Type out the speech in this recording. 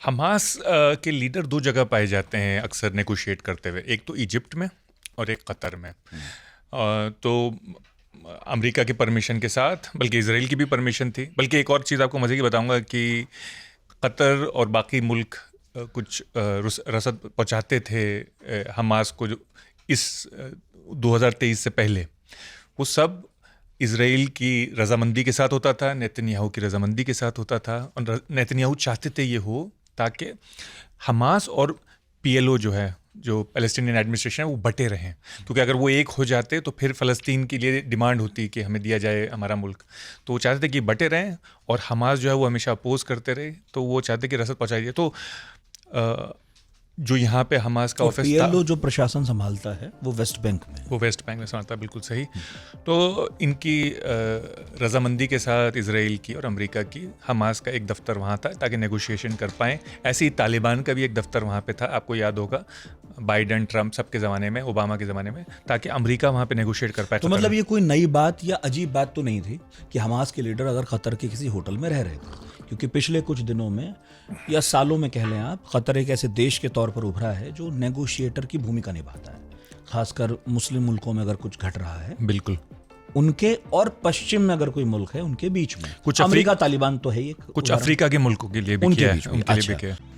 Hamas के leader दो जगह पाए जाते हैं अक्सर नेगोशिएट करते हुए, एक तो इजिप्ट में और एक कतर में। तो अमेरिका की परमिशन के साथ, बल्कि इसराइल की भी परमिशन थी। बल्कि एक और चीज़ आपको मज़े की बताऊंगा कि कतर और बाकी मुल्क कुछ रसद पहुंचाते थे हमास को, जो इस 2023 से पहले, वो सब इसराइल की रजामंदी के साथ होता था, नेतन्याहू की रजामंदी के साथ होता था। और नेतन्याहू चाहते थे ये हो ताकि हमास और पीएलओ जो है, जो पैलेस्टीनियन एडमिनिस्ट्रेशन है, वो बटे रहें। क्योंकि अगर वो एक हो जाते तो फिर फ़लस्तीन के लिए डिमांड होती कि हमें दिया जाए हमारा मुल्क। तो वो चाहते थे कि बटे रहें, और हमास जो है वो हमेशा अपोज करते रहे। तो वो चाहते कि रसद पहुँचाई जाए। तो जो यहाँ पे हमास का ऑफिस था, पीएलओ जो प्रशासन संभालता है वो वेस्ट बैंक में, वो वेस्ट बैंक में संभालता है, बिल्कुल सही। तो इनकी रजामंदी के साथ इसराइल की और अमेरिका की हमास का एक दफ्तर वहाँ था ताकि नेगोशिएशन कर पाएँ। ऐसे ही तालिबान का भी एक दफ्तर वहाँ पे था, आपको याद होगा, बाइडन ट्रम्प सबके ज़माने में, ओबामा के ज़माने में, ताकि अमेरिका वहाँ पे नेगोशिएट कर पाए। तो मतलब ये कोई नई बात या अजीब बात तो नहीं थी कि हमास के लीडर अगर कतर के किसी होटल में रह रहे थे, क्योंकि पिछले कुछ दिनों में या सालों में कह लें आप, कतर एक ऐसे देश के तौर पर उभरा है जो नेगोशिएटर की भूमिका निभाता है, खासकर मुस्लिम मुल्कों में अगर कुछ घट रहा है, बिल्कुल, उनके और पश्चिम में अगर कोई मुल्क है उनके बीच में। कुछ अमेरिका तालिबान तो है, ये कुछ अफ्रीका के मुल्कों के लिए भी किया है, उनके लिए भी किया है।